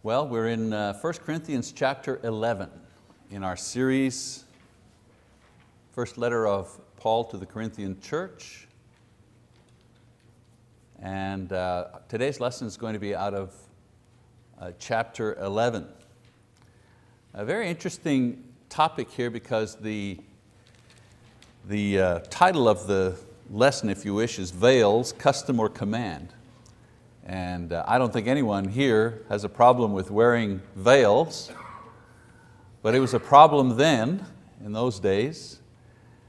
Well, we're in 1 Corinthians chapter 11 in our series, first letter of Paul to the Corinthian church. And today's lesson is going to be out of chapter 11. A very interesting topic here because the title of the lesson, if you wish, is Veils, Custom or Command. And I don't think anyone here has a problem with wearing veils, but it was a problem then, in those days.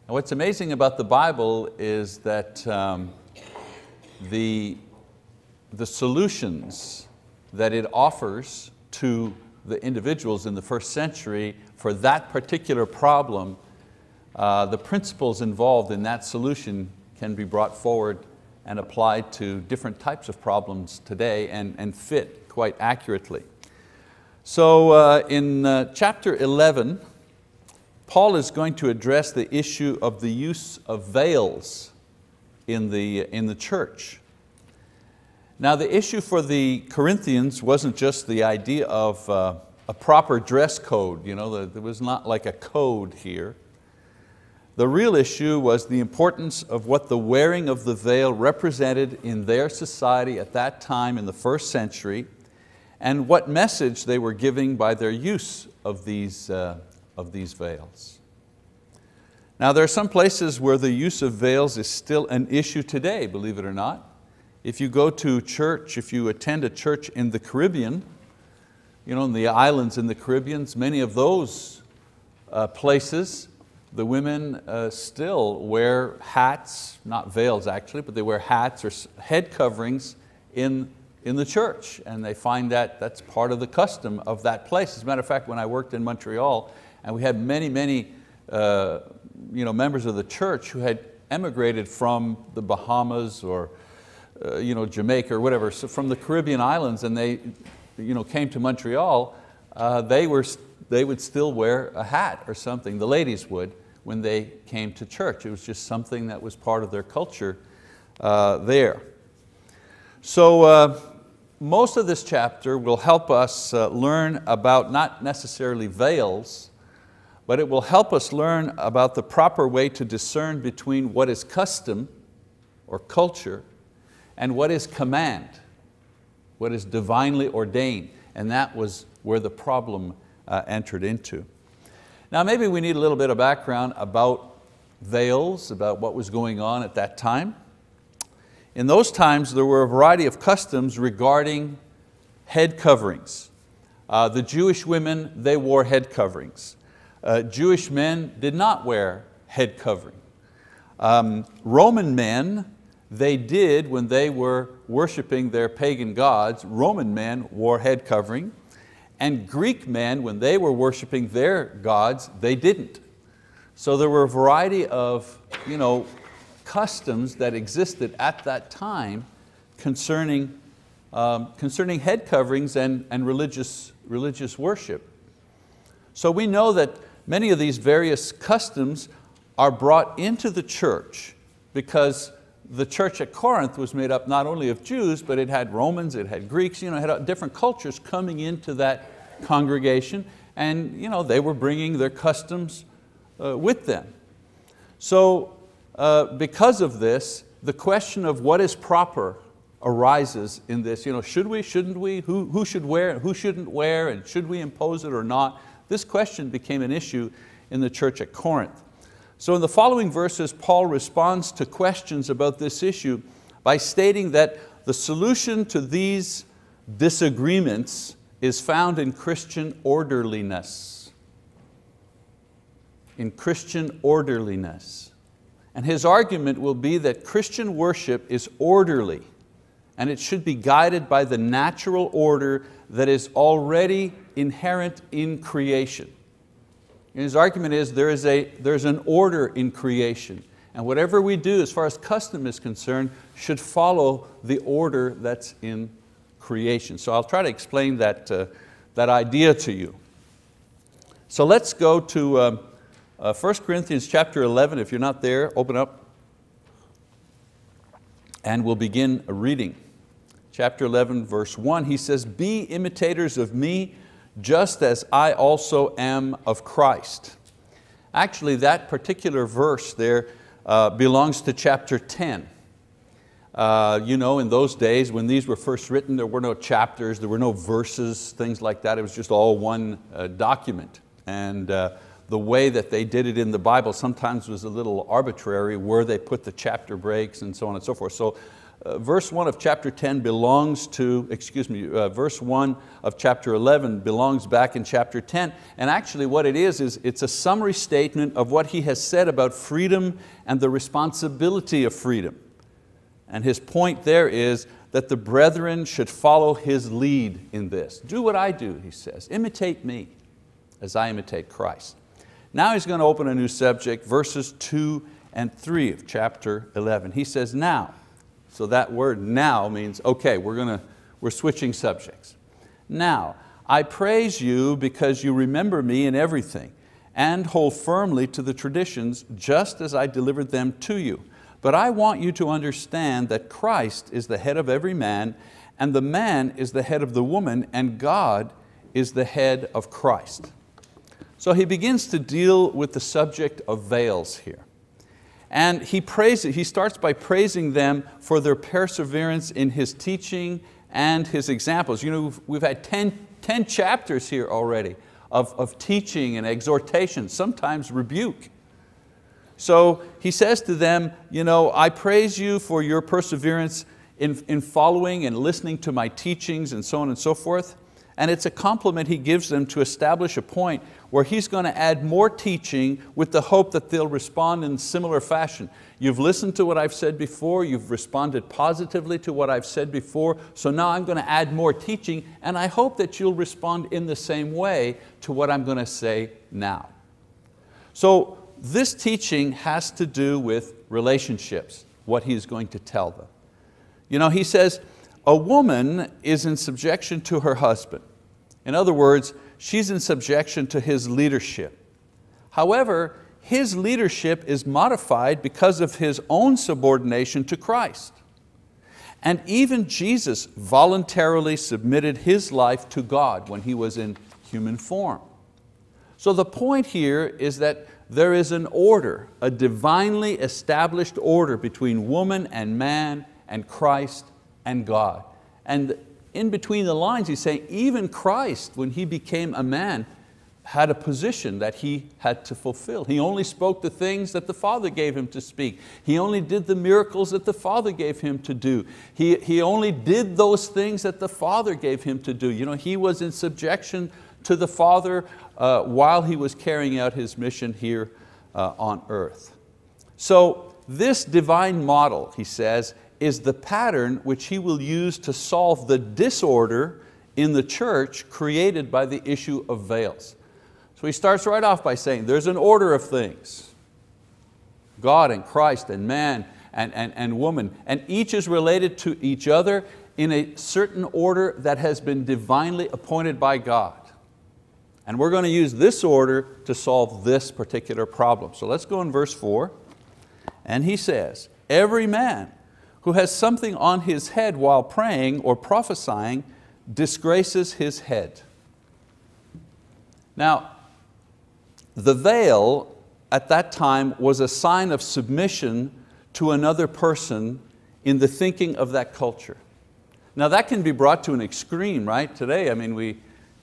And what's amazing about the Bible is that the solutions that it offers to the individuals in the first century for that particular problem, the principles involved in that solution can be brought forward and applied to different types of problems today and fit quite accurately. So in chapter 11, Paul is going to address the issue of the use of veils in the church. Now the issue for the Corinthians wasn't just the idea of a proper dress code. You know, there was not like a code here. The real issue was the importance of what the wearing of the veil represented in their society at that time in the first century, and what message they were giving by their use of these veils. Now there are some places where the use of veils is still an issue today, believe it or not. If you go to church, if you attend a church in the Caribbean, you know, in the islands in the Caribbean, many of those places, the women still wear hats, not veils actually, but they wear hats or head coverings in the church, and they find that that's part of the custom of that place. As a matter of fact, when I worked in Montreal, and we had many members of the church who had emigrated from the Bahamas or Jamaica or whatever, so from the Caribbean islands, and they came to Montreal, they would still wear a hat or something, the ladies would, when they came to church. It was just something that was part of their culture there. So most of this chapter will help us learn about not necessarily veils, but it will help us learn about the proper way to discern between what is custom or culture and what is command, what is divinely ordained. And that was where the problem entered into. Now maybe we need a little bit of background about veils, about what was going on at that time. In those times there were a variety of customs regarding head coverings. The Jewish women, they wore head coverings. Jewish men did not wear head covering. Roman men, they did when they were worshiping their pagan gods. Roman men wore head covering. And Greek men, when they were worshiping their gods, they didn't. So there were a variety of customs that existed at that time concerning head coverings and religious worship. So we know that many of these various customs are brought into the church because the church at Corinth was made up not only of Jews, but it had Romans, it had Greeks, it had different cultures coming into that congregation, and they were bringing their customs with them. So because of this, the question of what is proper arises in this. Should we, shouldn't we? Who should wear, who shouldn't wear, and should we impose it or not? This question became an issue in the church at Corinth. So in the following verses, Paul responds to questions about this issue by stating that the solution to these disagreements is found in Christian orderliness. In Christian orderliness. And his argument will be that Christian worship is orderly and it should be guided by the natural order that is already inherent in creation. And his argument is there's an order in creation, and whatever we do as far as custom is concerned should follow the order that's in creation. So I'll try to explain that idea to you. So let's go to 1 Corinthians chapter 11. If you're not there, open up and we'll begin reading. chapter 11, verse 1, he says, "Be imitators of me, just as I also am of Christ." Actually, that particular verse there belongs to chapter 10. In those days when these were first written, there were no chapters, there were no verses, things like that. It was just all one document. And the way that they did it in the Bible sometimes was a little arbitrary, where they put the chapter breaks and so on and so forth. So verse 1 of chapter 10 belongs to, verse 1 of chapter 11 belongs back in chapter 10. And actually what it is it's a summary statement of what he has said about freedom and the responsibility of freedom. And his point there is that the brethren should follow his lead in this. Do what I do, he says. Imitate me as I imitate Christ. Now he's going to open a new subject, verses 2 and 3 of chapter 11. He says, now. So that word now means, okay, we're switching subjects. Now, I praise you because you remember me in everything and hold firmly to the traditions just as I delivered them to you. But I want you to understand that Christ is the head of every man, and the man is the head of the woman, and God is the head of Christ. So he begins to deal with the subject of veils here. And he starts by praising them for their perseverance in his teaching and his examples. We've had 10 chapters here already of teaching and exhortation, sometimes rebuke. So he says to them, I praise you for your perseverance in following and listening to my teachings and so on and so forth. And it's a compliment he gives them to establish a point where he's going to add more teaching with the hope that they'll respond in similar fashion. You've listened to what I've said before, you've responded positively to what I've said before, so now I'm going to add more teaching, and I hope that you'll respond in the same way to what I'm going to say now. So this teaching has to do with relationships, what he's going to tell them. He says, a woman is in subjection to her husband. In other words, she's in subjection to his leadership. However, his leadership is modified because of his own subordination to Christ. And even Jesus voluntarily submitted his life to God when he was in human form. So the point here is that there is an order, a divinely established order between woman and man and Christ and God. And in between the lines he's saying even Christ, when he became a man, had a position that he had to fulfill. He only spoke the things that the Father gave him to speak. He only did the miracles that the Father gave him to do. He only did those things that the Father gave him to do. He was in subjection to the Father while he was carrying out his mission here on earth. So this divine model, he says, is the pattern which he will use to solve the disorder in the church created by the issue of veils. So he starts right off by saying there's an order of things. God and Christ and man and woman, and each is related to each other in a certain order that has been divinely appointed by God. And we're going to use this order to solve this particular problem. So let's go in verse 4. And he says, every man who has something on his head while praying or prophesying disgraces his head. Now, the veil at that time was a sign of submission to another person in the thinking of that culture. Now that can be brought to an extreme, right? Today, in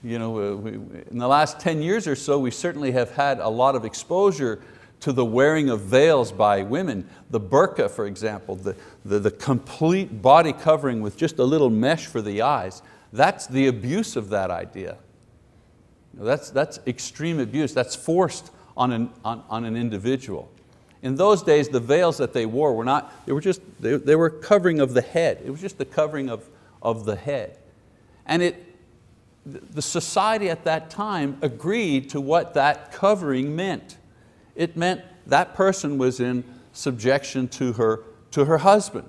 the last 10 years or so, we certainly have had a lot of exposure to the wearing of veils by women. The burqa, for example, the complete body covering with just a little mesh for the eyes. That's the abuse of that idea. That's extreme abuse. That's forced on an individual. In those days, the veils that they wore were not, they were covering of the head. It was just the covering of the head. And the society at that time agreed to what that covering meant. It meant that person was in subjection to her husband.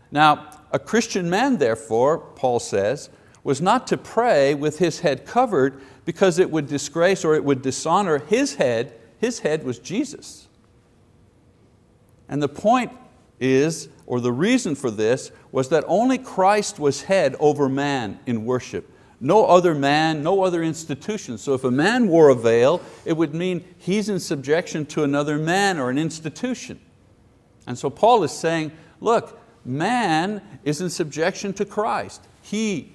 Now, a Christian man, therefore, Paul says, was not to pray with his head covered because it would disgrace or it would dishonor his head. His head was Jesus. And the point is, or the reason for this, was that only Christ was head over man in worship. No other man, no other institution. So if a man wore a veil, it would mean he's in subjection to another man or an institution. And so Paul is saying, look, man is in subjection to Christ. He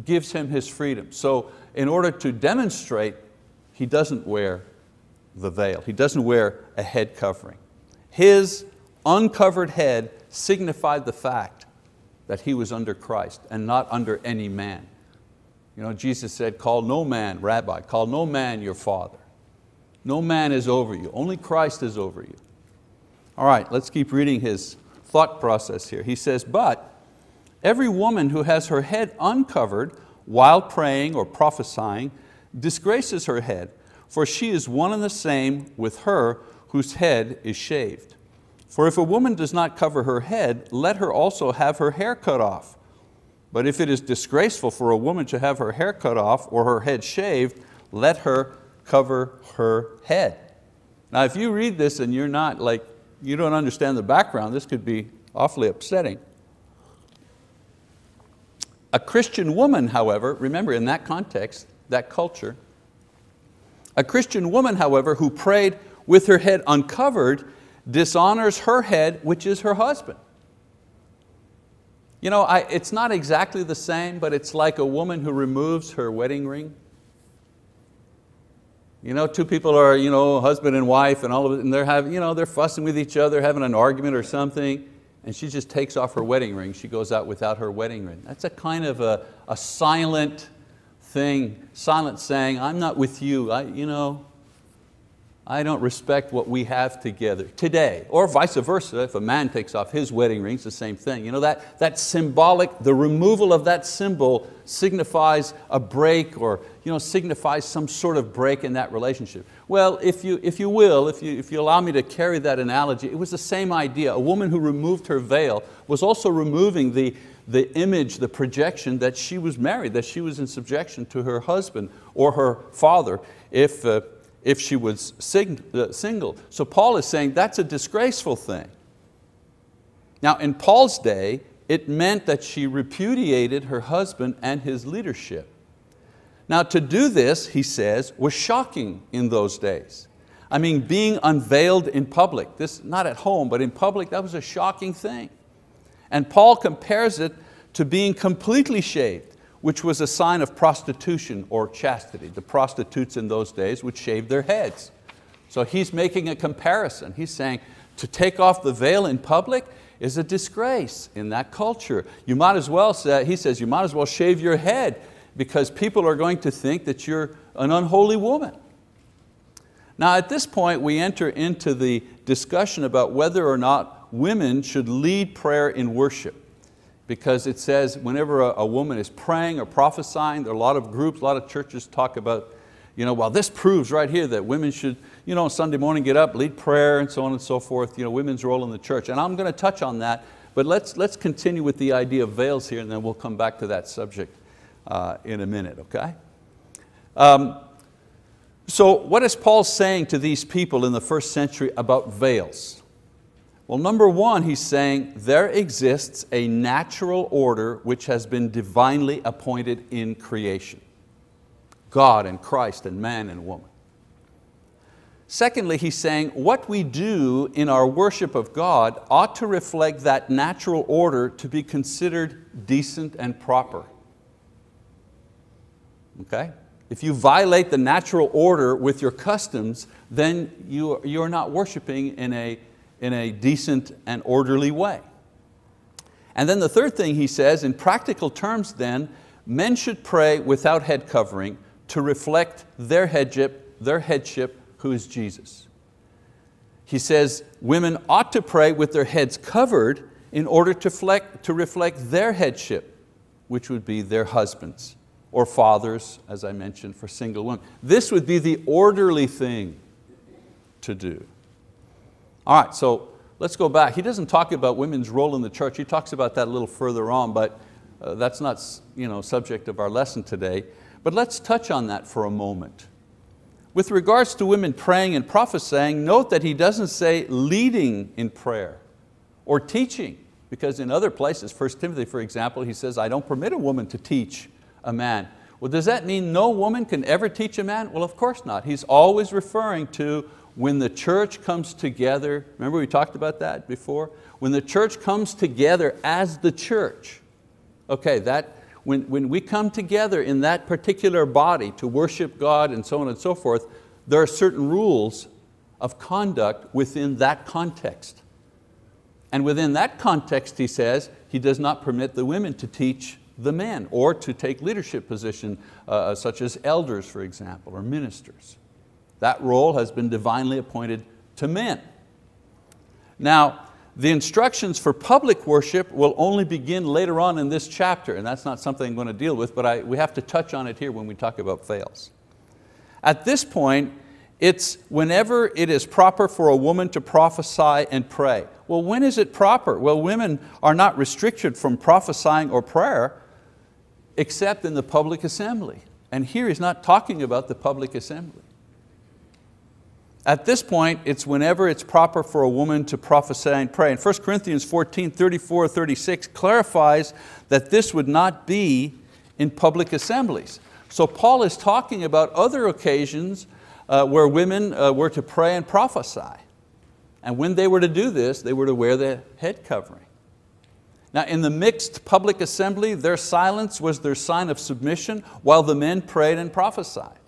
gives him his freedom. So in order to demonstrate, he doesn't wear the veil. He doesn't wear a head covering. His uncovered head signified the fact that he was under Christ and not under any man. You know, Jesus said, call no man rabbi, call no man your father. No man is over you, only Christ is over you. All right, let's keep reading his thought process here. He says, but every woman who has her head uncovered while praying or prophesying disgraces her head, for she is one and the same with her whose head is shaved. For if a woman does not cover her head, let her also have her hair cut off. But if it is disgraceful for a woman to have her hair cut off or her head shaved, let her cover her head. Now if you read this and you're not like, you don't understand the background, this could be awfully upsetting. A Christian woman, however, remember in that context, that culture, a Christian woman, however, who prayed with her head uncovered dishonors her head, which is her husband. You know, it's not exactly the same, but it's like a woman who removes her wedding ring. You know, two people are, you know, husband and wife, and all of it, and they're fussing with each other, having an argument or something, and she just takes off her wedding ring. She goes out without her wedding ring. That's a kind of a silent thing, silent saying, I'm not with you. I don't respect what we have together today. Or vice versa, if a man takes off his wedding ring, it's the same thing. You know, that symbolic, the removal of that symbol signifies a break, or signifies some sort of break in that relationship. Well, if you allow me to carry that analogy, it was the same idea. A woman who removed her veil was also removing the image, the projection that she was married, that she was in subjection to her husband or her father if she was single. So Paul is saying that's a disgraceful thing. Now in Paul's day, it meant that she repudiated her husband and his leadership. Now to do this, he says, was shocking in those days. I mean, being unveiled in public, this not at home, but in public, that was a shocking thing. And Paul compares it to being completely shaved, which was a sign of prostitution or chastity. The prostitutes in those days would shave their heads. So he's making a comparison. He's saying to take off the veil in public is a disgrace in that culture. You might as well, he says, you might as well shave your head because people are going to think that you're an unholy woman. Now at this point we enter into the discussion about whether or not women should lead prayer in worship. Because it says whenever a woman is praying or prophesying, there are a lot of groups, a lot of churches talk about, well, this proves right here that women should, Sunday morning get up, lead prayer, and so on and so forth, women's role in the church. And I'm going to touch on that, but let's continue with the idea of veils here, and then we'll come back to that subject in a minute, okay? So what is Paul saying to these people in the first century about veils? Well, number one, he's saying there exists a natural order which has been divinely appointed in creation. God and Christ and man and woman. Secondly, he's saying what we do in our worship of God ought to reflect that natural order to be considered decent and proper. Okay? If you violate the natural order with your customs, then you're not worshiping in a decent and orderly way. And then the third thing he says, in practical terms then, men should pray without head covering to reflect their headship, who is Jesus. He says women ought to pray with their heads covered in order to reflect their headship, which would be their husbands or fathers, as I mentioned, for single women. This would be the orderly thing to do. All right, so let's go back. He doesn't talk about women's role in the church. He talks about that a little further on, but that's not subject of our lesson today. But let's touch on that for a moment. With regards to women praying and prophesying, note that he doesn't say leading in prayer or teaching, because in other places, 1 Timothy for example, he says, I don't permit a woman to teach a man. Well, does that mean no woman can ever teach a man? Well, of course not. He's always referring to when the church comes together. Remember we talked about that before? When the church comes together as the church, okay, when we come together in that particular body to worship God and so on and so forth, there are certain rules of conduct within that context. And within that context, he says, he does not permit the women to teach the men or to take leadership position such as elders, for example, or ministers. That role has been divinely appointed to men. Now, the instructions for public worship will only begin later on in this chapter, and that's not something I'm going to deal with, but we have to touch on it here when we talk about veils. At this point, it's whenever it is proper for a woman to prophesy and pray. Well, when is it proper? Well, women are not restricted from prophesying or prayer except in the public assembly. And here he's not talking about the public assembly. At this point, it's whenever it's proper for a woman to prophesy and pray. And 1 Corinthians 14, 34, 36 clarifies that this would not be in public assemblies. So Paul is talking about other occasions where women were to pray and prophesy. And when they were to do this, they were to wear the head covering. Now in the mixed public assembly, their silence was their sign of submission while the men prayed and prophesied.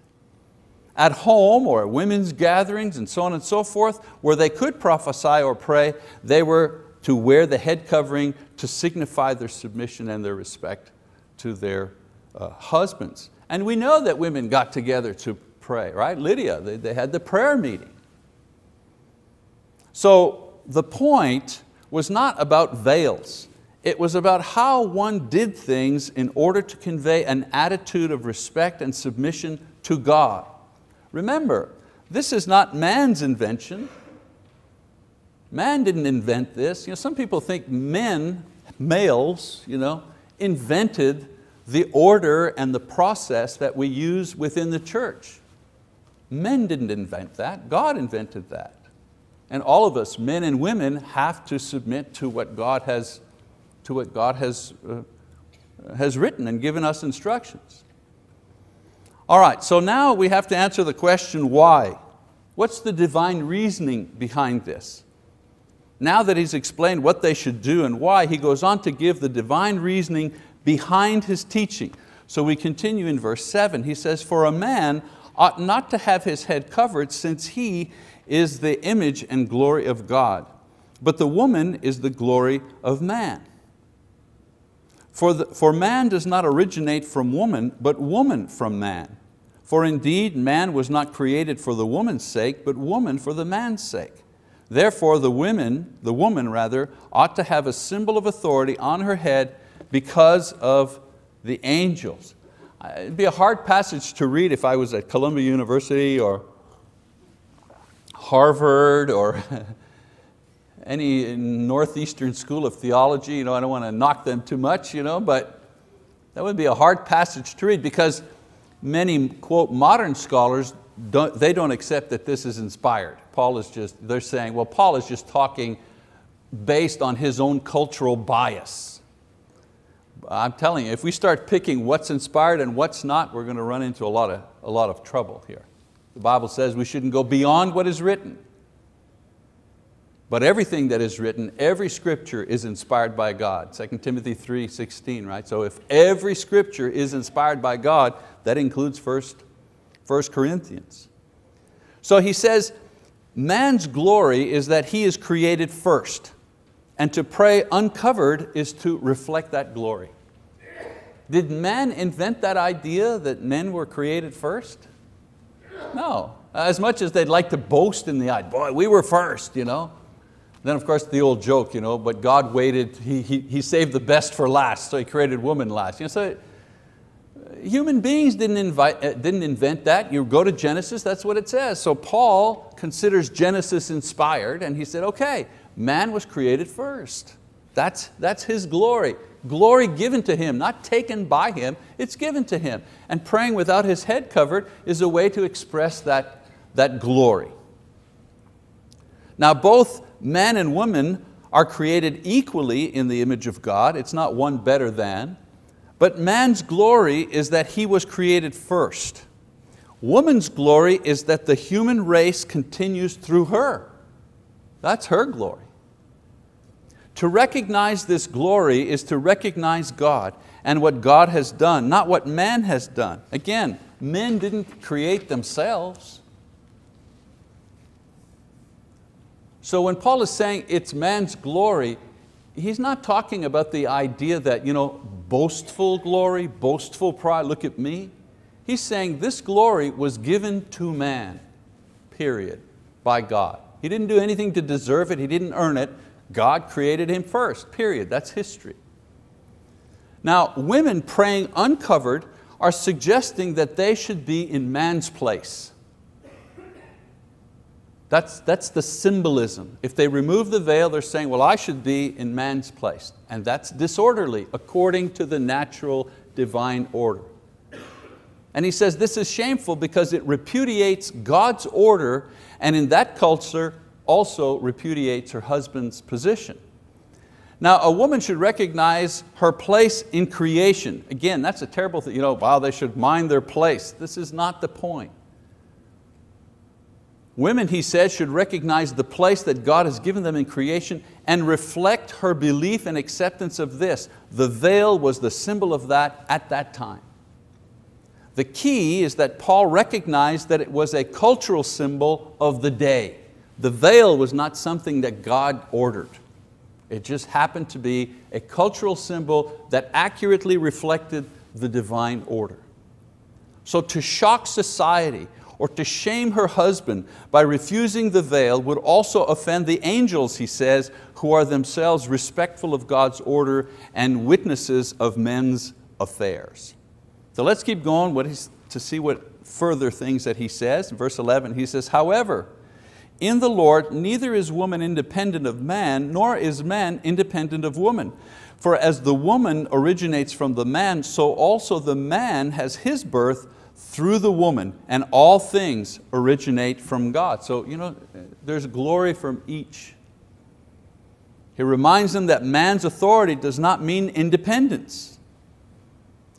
At home or at women's gatherings and so on and so forth, where they could prophesy or pray, they were to wear the head covering to signify their submission and their respect to their husbands. And we know that women got together to pray, right? Lydia, they had the prayer meeting. So the point was not about veils. It was about how one did things in order to convey an attitude of respect and submission to God. Remember, this is not man's invention. Man didn't invent this. Some people think males, invented the order and the process that we use within the church. Men didn't invent that, God invented that. And all of us, men and women, have to submit to what God has written and given us instructions. All right, so now we have to answer the question, why? What's the divine reasoning behind this? Now that he's explained what they should do and why, he goes on to give the divine reasoning behind his teaching. So we continue in verse 7. He says, for a man ought not to have his head covered, since he is the image and glory of God. But the woman is the glory of man. For man does not originate from woman, but woman from man. For indeed man was not created for the woman's sake, but woman for the man's sake. Therefore the woman ought to have a symbol of authority on her head because of the angels. It'd be a hard passage to read if I was at Columbia University or Harvard or any Northeastern School of Theology. I don't want to knock them too much, but that would be a hard passage to read, because many, quote, modern scholars, they don't accept that this is inspired. They're saying, well, Paul is just talking based on his own cultural bias. I'm telling you, if we start picking what's inspired and what's not, we're going to run into a lot of trouble here. The Bible says we shouldn't go beyond what is written. But everything that is written, every scripture is inspired by God. 2 Timothy 3:16, right? So if every scripture is inspired by God, that includes 1 Corinthians. So he says, man's glory is that he is created first, and to pray uncovered is to reflect that glory. Did man invent that idea that men were created first? No. As much as they'd like to boast in the idea, boy, we were first, Then of course the old joke, but God waited, he saved the best for last, so He created woman last. So human beings didn't invent that. You go to Genesis, that's what it says. So Paul considers Genesis inspired, and he said, okay, man was created first. That's his glory. Glory given to him, not taken by him, it's given to him. And praying without his head covered is a way to express that glory. Now both man and woman are created equally in the image of God. It's not one better than. But man's glory is that he was created first. Woman's glory is that the human race continues through her. That's her glory. To recognize this glory is to recognize God and what God has done, not what man has done. Again, men didn't create themselves. So when Paul is saying it's man's glory, he's not talking about the idea that, boastful glory, boastful pride, look at me. He's saying this glory was given to man, period, by God. He didn't do anything to deserve it, he didn't earn it. God created him first, period, that's history. Now, women praying uncovered are suggesting that they should be in man's place. That's the symbolism. If they remove the veil, they're saying, well, I should be in man's place. And that's disorderly according to the natural divine order. And he says this is shameful because it repudiates God's order, and in that culture also repudiates her husband's position. Now, a woman should recognize her place in creation. Again, that's a terrible thing. Wow, they should mind their place. This is not the point. Women, he says, should recognize the place that God has given them in creation and reflect her belief and acceptance of this. The veil was the symbol of that at that time. The key is that Paul recognized that it was a cultural symbol of the day. The veil was not something that God ordered. It just happened to be a cultural symbol that accurately reflected the divine order. So to shock society or to shame her husband by refusing the veil would also offend the angels, he says, who are themselves respectful of God's order and witnesses of men's affairs. So let's keep going to see what further things that he says. In verse 11 he says, however, in the Lord neither is woman independent of man, nor is man independent of woman. For as the woman originates from the man, so also the man has his birth through the woman, and all things originate from God. So there's glory from each. He reminds them that man's authority does not mean independence.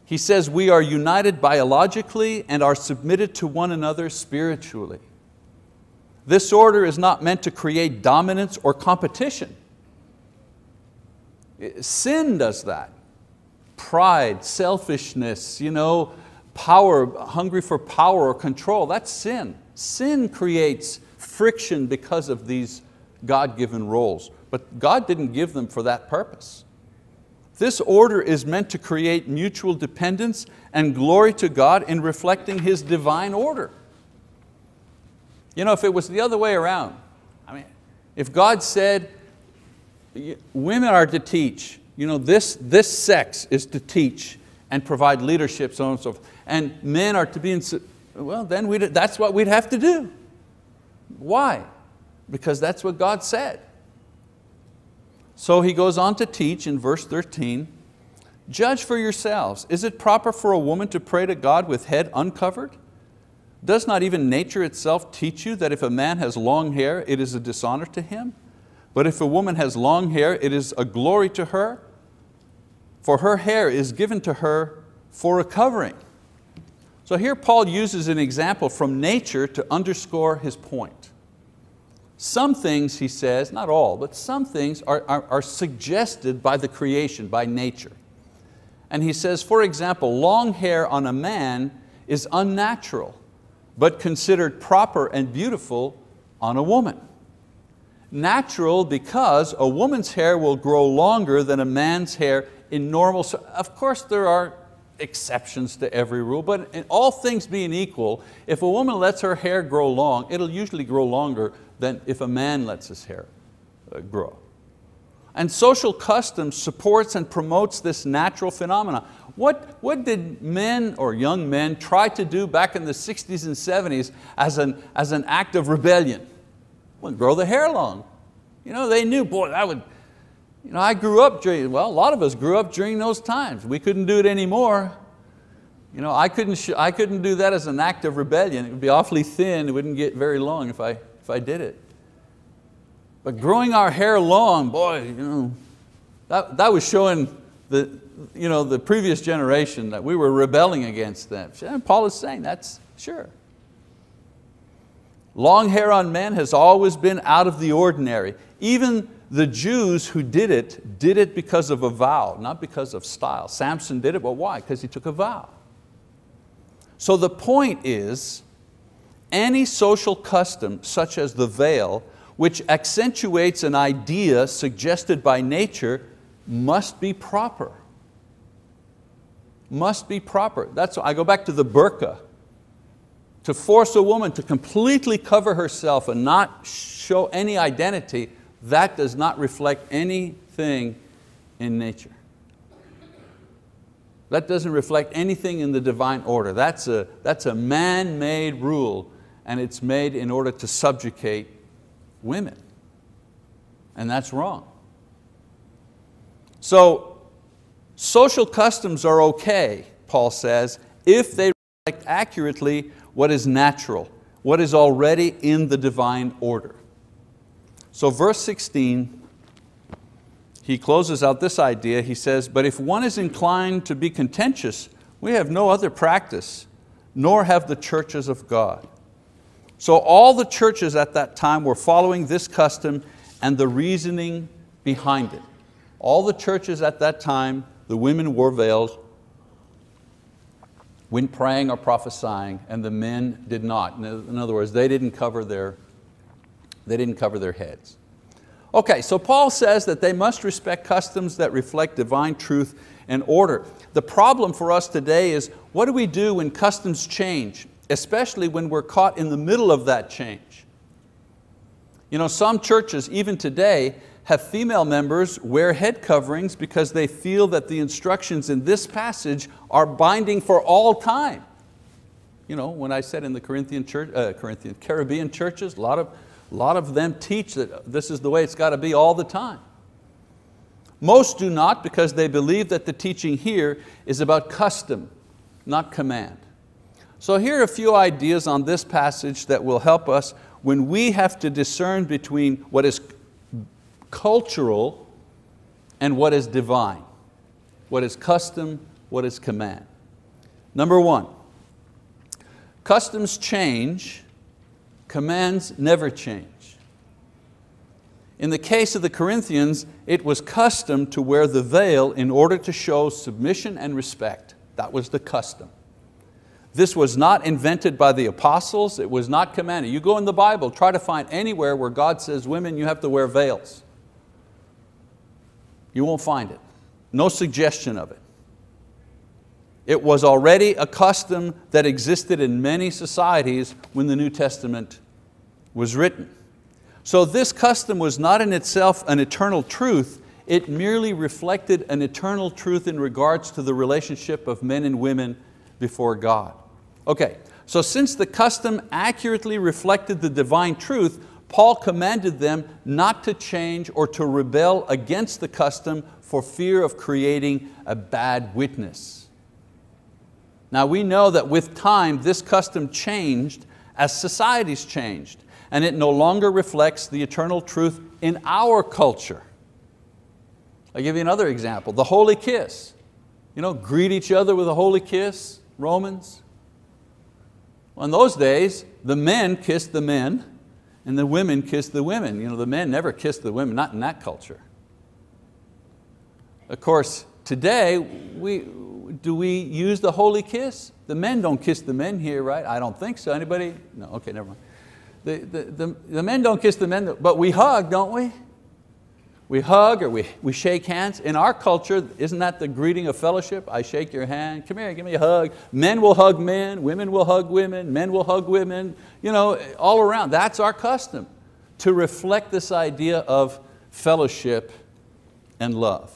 He says we are united biologically and are submitted to one another spiritually. This order is not meant to create dominance or competition. Sin does that. Pride, selfishness, power, hungry for power or control, that's sin. Sin creates friction because of these God-given roles, but God didn't give them for that purpose. This order is meant to create mutual dependence and glory to God in reflecting His divine order. If it was the other way around, if God said, women are to teach, this sex is to teach and provide leadership, so on and so forth, and men are to be in, well then that's what we'd have to do. Why? Because that's what God said. So he goes on to teach in verse 13, judge for yourselves, is it proper for a woman to pray to God with head uncovered? Does not even nature itself teach you that if a man has long hair, it is a dishonor to him? But if a woman has long hair, it is a glory to her, for her hair is given to her for a covering. So here Paul uses an example from nature to underscore his point. Some things, he says, not all, but some things are suggested by the creation, by nature. And he says, for example, long hair on a man is unnatural, but considered proper and beautiful on a woman. Natural because a woman's hair will grow longer than a man's hair in normal. Of course there are exceptions to every rule, but in all things being equal, if a woman lets her hair grow long, it'll usually grow longer than if a man lets his hair grow. And social custom supports and promotes this natural phenomena. What did men or young men try to do back in the 60s and 70s as an act of rebellion? Well, grow the hair long. They knew, boy, that would, I grew up during, well, a lot of us grew up during those times. We couldn't do it anymore. I couldn't do that as an act of rebellion. It would be awfully thin, it wouldn't get very long if I did it. But growing our hair long, boy, that was showing the previous generation that we were rebelling against them. And Paul is saying that's sure. Long hair on men has always been out of the ordinary. Even the Jews who did it because of a vow, not because of style. Samson did it, but why? Because he took a vow. So the point is, any social custom such as the veil, which accentuates an idea suggested by nature, must be proper. Must be proper. That's why I go back to the burqa. To force a woman to completely cover herself and not show any identity, that does not reflect anything in nature. That doesn't reflect anything in the divine order. That's a man-made rule, and it's made in order to subjugate women. And that's wrong. So, social customs are okay, Paul says, if they reflect accurately what is natural, what is already in the divine order. So verse 16, he closes out this idea. He says, but if one is inclined to be contentious, we have no other practice, nor have the churches of God. So all the churches at that time were following this custom and the reasoning behind it. All the churches at that time, the women wore veils when praying or prophesying, and the men did not. In other words, they didn't cover their heads. Okay, so Paul says that they must respect customs that reflect divine truth and order. The problem for us today is, what do we do when customs change, especially when we're caught in the middle of that change? Some churches, even today, have female members wear head coverings because they feel that the instructions in this passage are binding for all time. When I said in the Caribbean churches, a lot of them teach that this is the way it's got to be all the time. Most do not, because they believe that the teaching here is about custom, not command. So here are a few ideas on this passage that will help us when we have to discern between what is cultural and what is divine. What is custom, what is command. Number one, customs change, commands never change. In the case of the Corinthians, it was custom to wear the veil in order to show submission and respect. That was the custom. This was not invented by the apostles, it was not commanded. You go in the Bible, try to find anywhere where God says, women, you have to wear veils. You won't find it. No suggestion of it. It was already a custom that existed in many societies when the New Testament was written. So this custom was not in itself an eternal truth, it merely reflected an eternal truth in regards to the relationship of men and women before God. Okay, so since the custom accurately reflected the divine truth, Paul commanded them not to change or to rebel against the custom for fear of creating a bad witness. Now we know that with time this custom changed as societies changed, and it no longer reflects the eternal truth in our culture. I'll give you another example, the holy kiss. Greet each other with a holy kiss, Romans. Well, in those days, the men kissed the men and the women kissed the women. The men never kissed the women, not in that culture. Of course, today, do we use the holy kiss? The men don't kiss the men here, right? I don't think so. Anybody? No, okay, never mind. The men don't kiss the men, but we hug, don't we? We hug or we shake hands. In our culture, isn't that the greeting of fellowship? I shake your hand, come here, give me a hug. Men will hug men, women will hug women, men will hug women, all around. That's our custom, to reflect this idea of fellowship and love.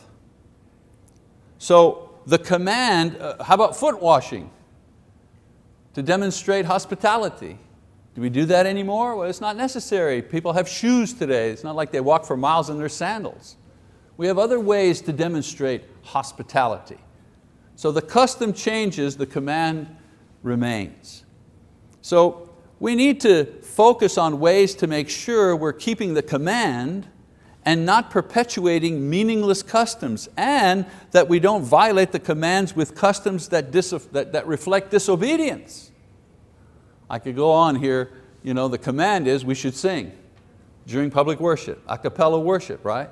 So the command, how about foot washing? To demonstrate hospitality. Do we do that anymore? Well, it's not necessary. People have shoes today. It's not like they walk for miles in their sandals. We have other ways to demonstrate hospitality. So the custom changes, the command remains. So We need to focus on ways to make sure we're keeping the command and not perpetuating meaningless customs, and that we don't violate the commands with customs that reflect disobedience. I could go on here. The command is we should sing during public worship, a cappella worship, right?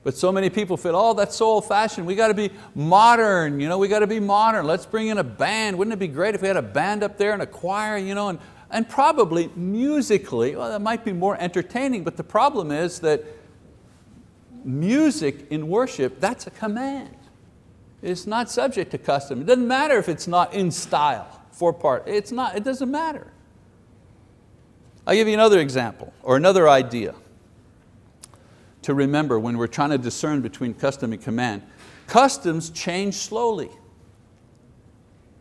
But so many people feel, oh, that's so old-fashioned. We got to be modern. We got to be modern. Let's bring in a band. Wouldn't it be great if we had a band up there and a choir? And probably musically, well, that might be more entertaining. But the problem is that music in worship, that's a command. It's not subject to custom. It doesn't matter if it's not in style, 4-part. It doesn't matter. I'll give you another example or another idea to remember when we're trying to discern between custom and command. Customs change slowly.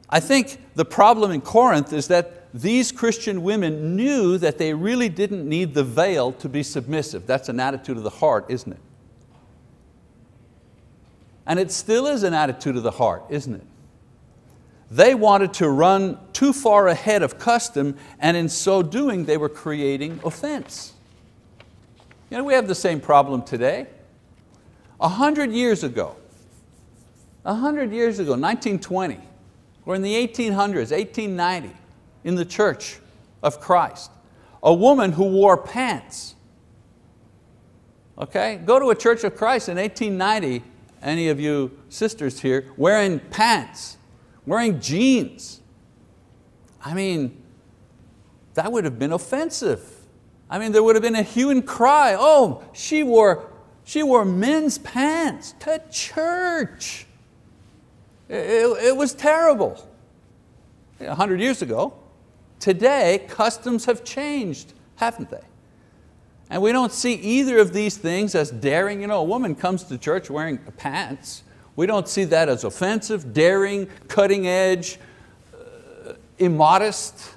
I think the problem in Corinth is that these Christian women knew that they really didn't need the veil to be submissive. That's an attitude of the heart, isn't it? And it still is an attitude of the heart, isn't it? They wanted to run too far ahead of custom, and in so doing they were creating offense. We have the same problem today. 100 years ago, 1920, or in the 1800s, 1890, in the Church of Christ, a woman who wore pants. Okay, go to a Church of Christ in 1890, any of you sisters here, wearing pants, wearing jeans. That would have been offensive. There would have been a hue and cry. Oh, she wore men's pants to church. It was terrible. 100 years ago. Today, customs have changed, haven't they? And we don't see either of these things as daring. A woman comes to church wearing pants. We don't see that as offensive, daring, cutting edge, immodest.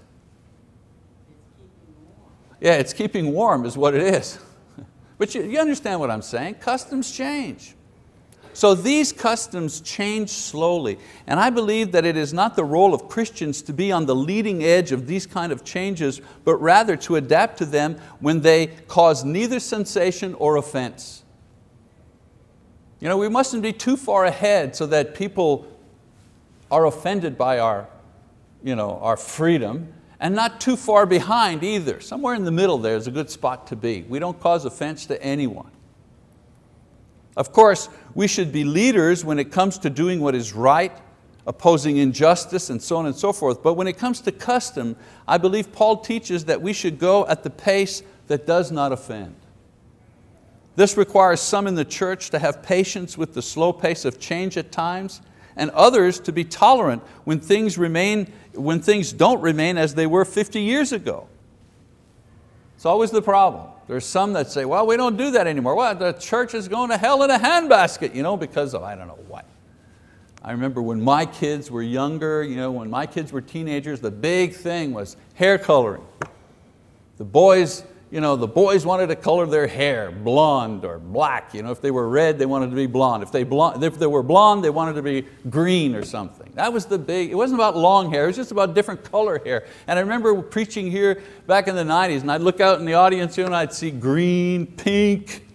Yeah, it's keeping warm is what it is. But you understand what I'm saying? Customs change. So these customs change slowly. And I believe that it is not the role of Christians to be on the leading edge of these kind of changes, but rather to adapt to them when they cause neither sensation or offense. We mustn't be too far ahead so that people are offended by our freedom, and not too far behind either. Somewhere in the middle there is a good spot to be. We don't cause offense to anyone. Of course, we should be leaders when it comes to doing what is right, opposing injustice, and so on and so forth. But when it comes to custom, I believe Paul teaches that we should go at the pace that does not offend. This requires some in the church to have patience with the slow pace of change at times, and others to be tolerant when things don't remain as they were 50 years ago. It's always the problem. There's some that say, well, we don't do that anymore. Well, the church is going to hell in a handbasket, because of I don't know what. I remember when my kids were younger, when my kids were teenagers, the big thing was hair coloring. The boys wanted to color their hair blonde or black. If they were red, they wanted to be blonde. If they were blonde, they wanted to be green or something. That was the big, it wasn't about long hair, it was just about different color hair. And I remember preaching here back in the 90s, and I'd look out in the audience and I'd see green, pink.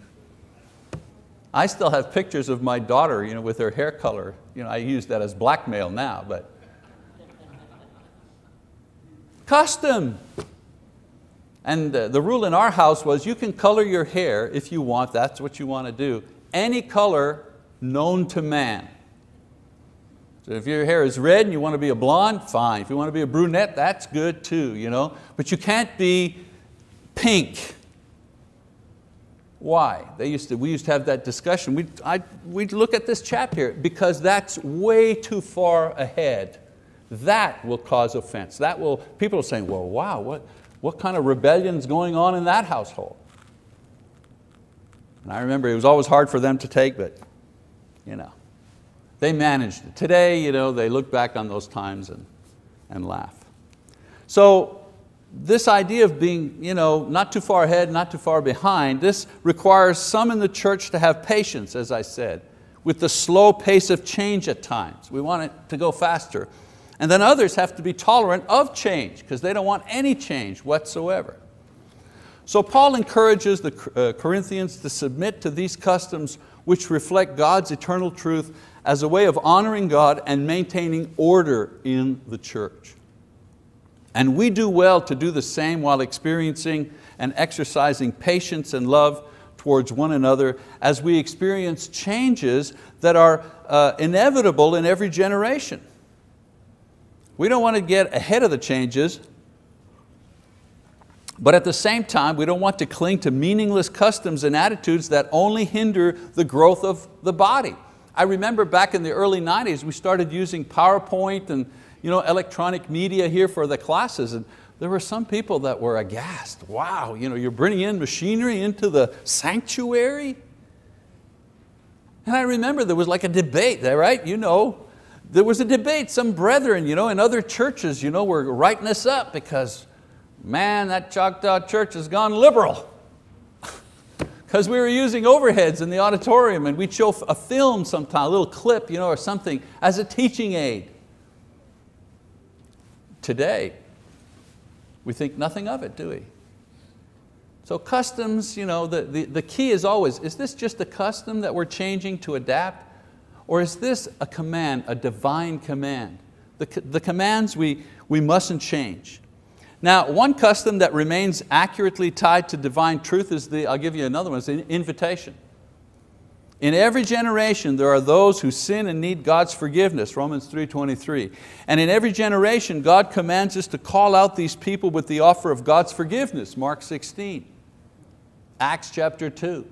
I still have pictures of my daughter with her hair color. I use that as blackmail now, but. Custom. And the rule in our house was you can color your hair if you want, that's what you want to do. Any color known to man. So if your hair is red and you want to be a blonde, fine. If you want to be a brunette, that's good too. But you can't be pink. Why? We used to have that discussion. We'd look at this chap here because that's way too far ahead. That will cause offense. People are saying, well, wow, what kind of rebellion is going on in that household? And I remember it was always hard for them to take, but they managed it. Today, they look back on those times and laugh. So this idea of being not too far ahead, not too far behind, this requires some in the church to have patience, as I said, with the slow pace of change at times. We want it to go faster. And then others have to be tolerant of change because they don't want any change whatsoever. So Paul encourages the Corinthians to submit to these customs which reflect God's eternal truth as a way of honoring God and maintaining order in the church. And we do well to do the same while experiencing and exercising patience and love towards one another as we experience changes that are inevitable in every generation. We don't want to get ahead of the changes, but at the same time, we don't want to cling to meaningless customs and attitudes that only hinder the growth of the body. I remember back in the early 90s, we started using PowerPoint and electronic media here for the classes, and there were some people that were aghast. Wow, you're bringing in machinery into the sanctuary? And I remember there was like a debate there, right? There was a debate. Some brethren in other churches were writing us up because, man, that Choctaw church has gone liberal. Because we were using overheads in the auditorium and we'd show a film sometime, a little clip or something as a teaching aid. Today, we think nothing of it, do we? So customs, the key is always, is this just a custom that we're changing to adapt? Or is this a command, a divine command? The commands we mustn't change. Now, one custom that remains accurately tied to divine truth is I'll give you another one, is the invitation. In every generation there are those who sin and need God's forgiveness, Romans 3:23. And in every generation God commands us to call out these people with the offer of God's forgiveness, Mark 16. Acts chapter 2.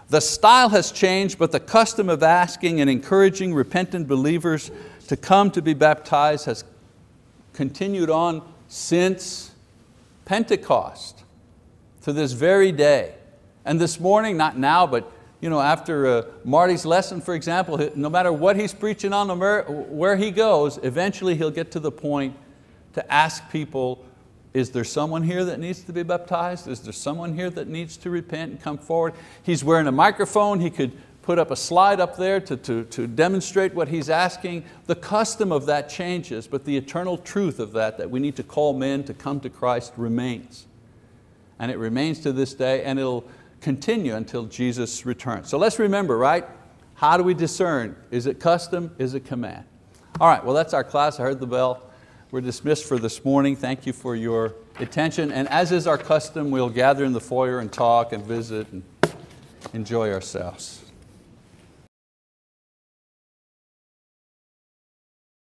The style has changed, but the custom of asking and encouraging repentant believers to come to be baptized has continued on since Pentecost to this very day. And this morning, not now, but after Marty's lesson, for example, no matter what he's preaching on, no matter where he goes, eventually he'll get to the point to ask people, is there someone here that needs to be baptized? Is there someone here that needs to repent and come forward? He's wearing a microphone. He could put up a slide up there to demonstrate what he's asking. The custom of that changes, but the eternal truth of that we need to call men to come to Christ remains. And it remains to this day, and it'll continue until Jesus returns. So let's remember, right? How do we discern? Is it custom? Is it command? All right, well that's our class. I heard the bell. We're dismissed for this morning. Thank you for your attention. And as is our custom, we'll gather in the foyer and talk and visit and enjoy ourselves.